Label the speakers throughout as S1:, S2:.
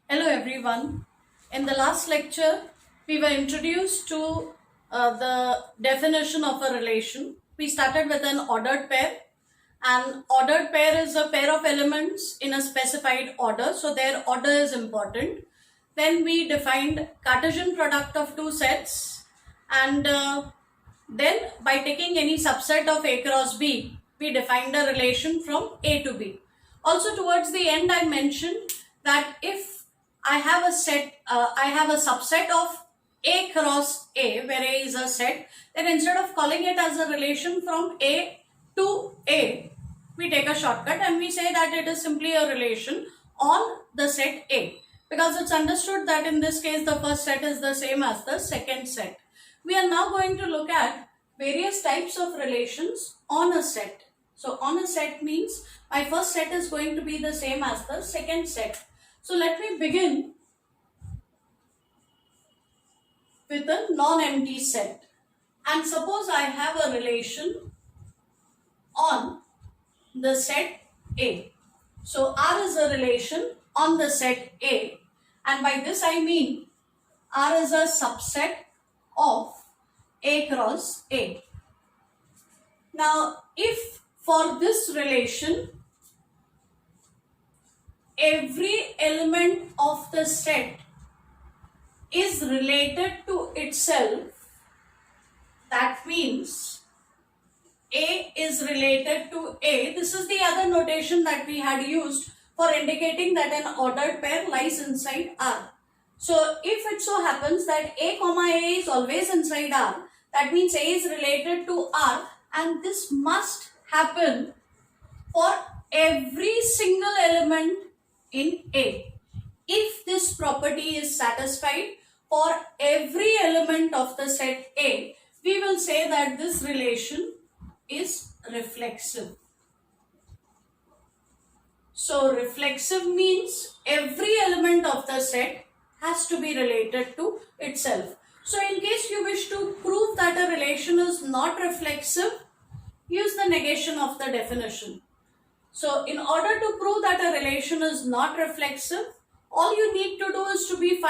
S1: Hello everyone. In the last lecture, we were introduced to the definition of a relation. We started with an ordered pair. An ordered pair is a pair of elements in a specified order, so their order is important. Then we defined Cartesian product of two sets, and then by taking any subset of A cross B, we defined a relation from A to B. Also towards the end, I mentioned that if I have I have a subset of A cross A, where A is a set, then instead of calling it as a relation from A to A, we take a shortcut and we say that it is simply a relation on the set A, because it's understood that in this case the first set is the same as the second set. We are now going to look at various types of relations on a set. So on a set means my first set is going to be the same as the second set. So let me begin with a non-empty set. And suppose I have a relation on the set A. So R is a relation on the set A, and by this I mean R is a subset of A cross A. Now if for this relation every element of the set is related to itself, that means A is related to A. This is the other notation that we had used for indicating that an ordered pair lies inside R. So if it so happens that A comma A is always inside R, that means A is related to R, and this must happen for every single element in A. If this property is satisfied for every element of the set A, we will say that this relation is reflexive. So reflexive means every element of the set has to be related to itself. So in case you wish to prove that a relation is not reflexive, use the negation of the definition. So in order to prove that a relation is not reflexive, all you need to do is to be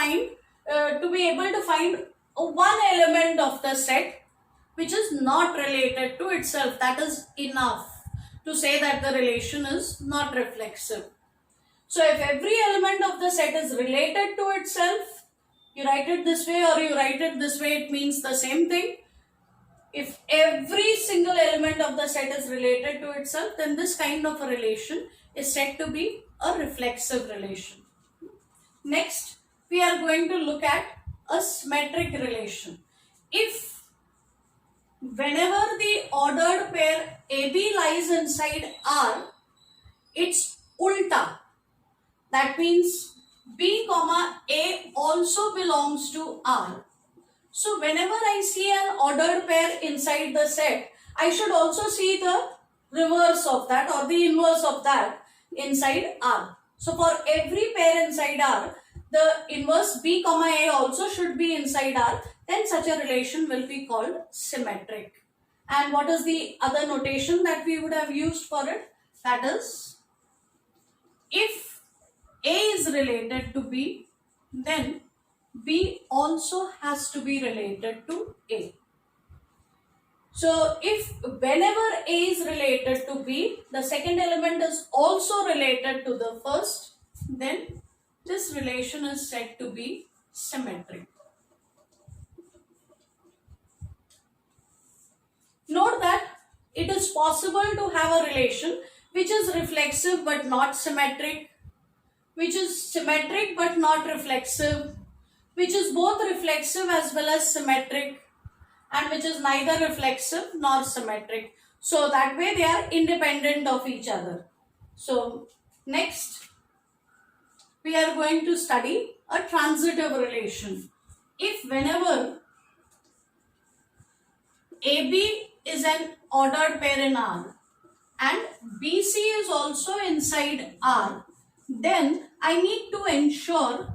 S1: able to find one element of the set which is not related to itself. That is enough to say that the relation is not reflexive. So if every element of the set is related to itself, you write it this way or you write it this way, it means the same thing. If every single element of the set is related to itself, then this kind of a relation is said to be a reflexive relation. Next, we are going to look at a symmetric relation. If whenever the ordered pair AB lies inside R, it's ulta. That means B comma A also belongs to R. So whenever I see an ordered pair inside the set, I should also see the reverse of that or the inverse of that inside R. So for every pair inside R, the inverse B comma A also should be inside R. Then such a relation will be called symmetric. And what is the other notation that we would have used for it? That is, if A is related to B, then B also has to be related to A. So if whenever A is related to B, the second element is also related to the first, then this relation is said to be symmetric. Note that it is possible to have a relation which is reflexive but not symmetric, which is symmetric but not reflexive, which is both reflexive as well as symmetric, and which is neither reflexive nor symmetric. So that way they are independent of each other. So next we are going to study a transitive relation. If whenever AB is an ordered pair in R and BC is also inside R, then I need to ensure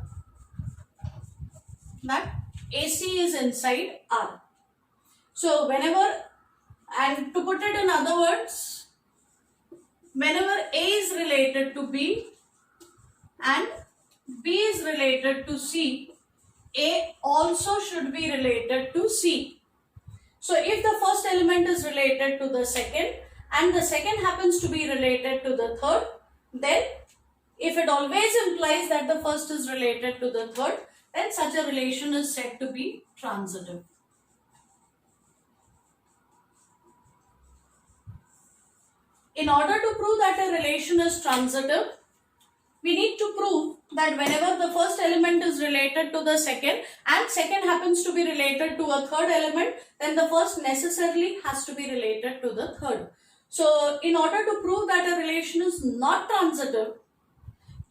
S1: that AC is inside R. So whenever, and to put it in other words, whenever A is related to B and B is related to C, A also should be related to C. So if the first element is related to the second and the second happens to be related to the third, then if it always implies that the first is related to the third, then such a relation is said to be transitive. In order to prove that a relation is transitive, we need to prove that whenever the first element is related to the second and second happens to be related to a third element, then the first necessarily has to be related to the third. So in order to prove that a relation is not transitive,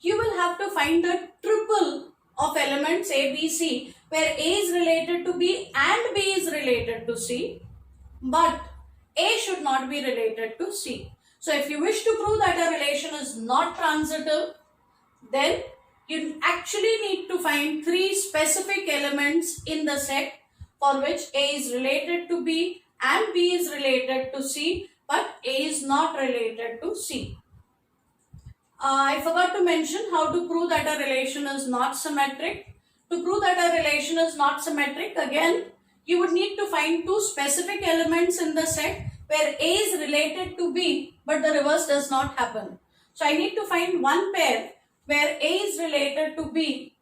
S1: you will have to find the triple of elements A, B, C, where A is related to B and B is related to C, but A should not be related to C. So if you wish to prove that a relation is not transitive, then you actually need to find three specific elements in the set for which A is related to B and B is related to C, but A is not related to C. I forgot to mention how to prove that a relation is not symmetric. To prove that a relation is not symmetric, again, you would need to find two specific elements in the set where A is related to B, but the reverse does not happen. So I need to find one pair where A is related to B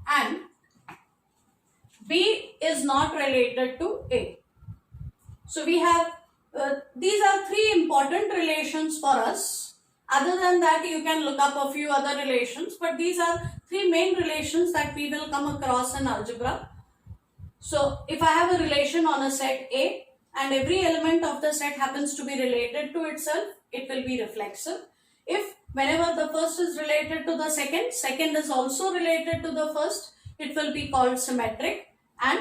S1: and B is not related to A. So we have, these are three important relations for us. Other than that, you can look up a few other relations, but these are three main relations that we will come across in algebra. So if I have a relation on a set A and every element of the set happens to be related to itself, it will be reflexive. If whenever the first is related to the second, second is also related to the first, it will be called symmetric. And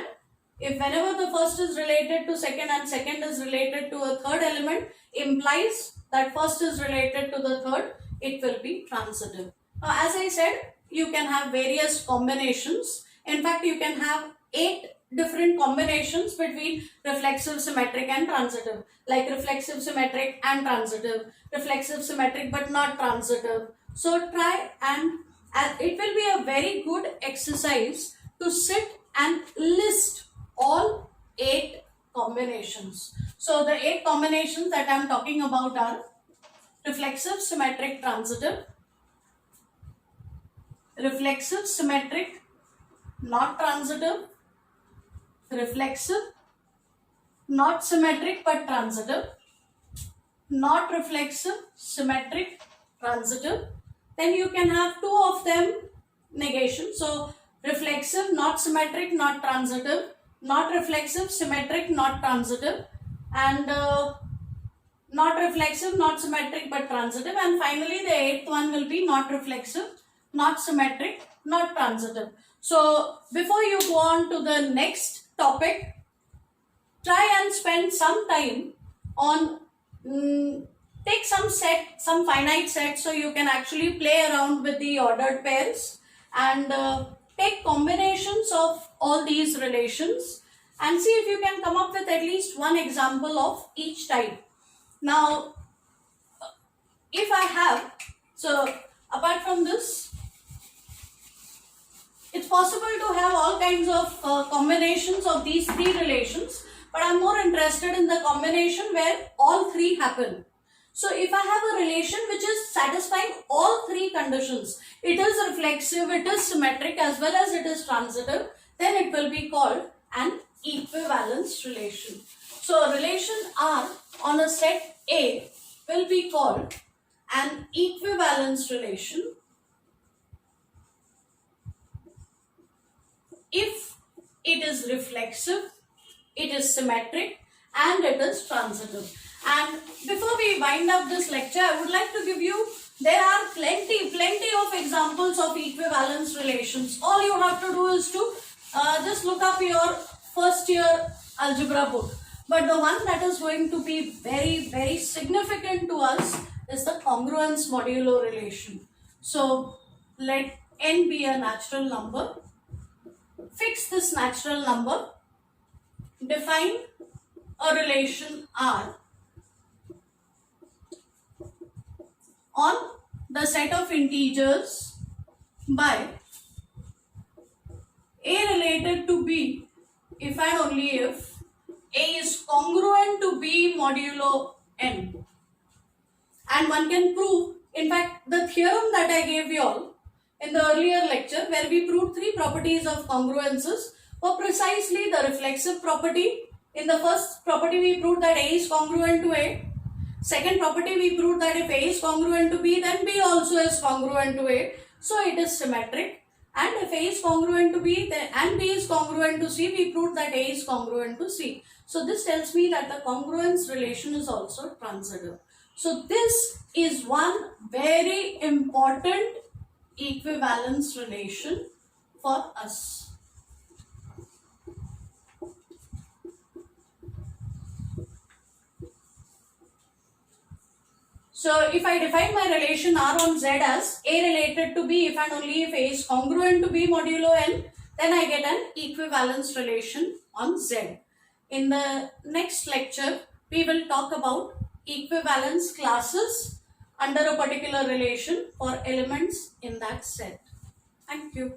S1: if whenever the first is related to second and second is related to a third element, implies that first is related to the third, it will be transitive. Now, as I said, you can have various combinations. In fact, you can have 8 different combinations between reflexive, symmetric and transitive, like reflexive, symmetric and transitive, reflexive, symmetric but not transitive. So try, and it will be a very good exercise to sit and list all 8 combinations. So the 8 combinations that I am talking about are reflexive, symmetric, transitive, reflexive, symmetric, not transitive, reflexive, not symmetric but transitive, not reflexive, symmetric, transitive. Then you can have 2 of them negation. So reflexive, not symmetric, not transitive, not reflexive, symmetric, not transitive, and not reflexive, not symmetric but transitive, and finally the 8th one will be not reflexive, not symmetric, not transitive. So before you go on to the next topic, try and spend some time on take some finite set so you can actually play around with the ordered pairs and take combinations of all these relations and see if you can come up with at least one example of each type. Now, if I have, so apart from this, it's possible to have all kinds of combinations of these 3 relations, but I'm more interested in the combination where all 3 happen. So if I have a relation which is satisfying all 3 conditions, it is reflexive, it is symmetric as well as it is transitive, then it will be called an equivalence relation. So a relation R on a set A will be called an equivalence relation if it is reflexive, it is symmetric and it is transitive. And before we wind up this lecture, I would like to give you, there are plenty of examples of equivalence relations. All you have to do is to just look up your first year algebra book. But the one that is going to be very significant to us is the congruence modulo relation. So let n be a natural number. Fix this natural number. Define a relation R on the set of integers by A related to B if and only if A is congruent to B modulo N. And one can prove, in fact, the theorem that I gave you all in the earlier lecture where we proved three properties of congruences were precisely the reflexive property. In the first property we proved that A is congruent to A. Second property we proved that if A is congruent to B, then B also is congruent to A. So it is symmetric. And if A is congruent to B and B is congruent to C, we proved that A is congruent to C. So this tells me that the congruence relation is also transitive. So this is one very important equivalence relation for us. So if I define my relation R on Z as A related to B if and only if A is congruent to B modulo N, then I get an equivalence relation on Z. In the next lecture, we will talk about equivalence classes under a particular relation for elements in that set. Thank you.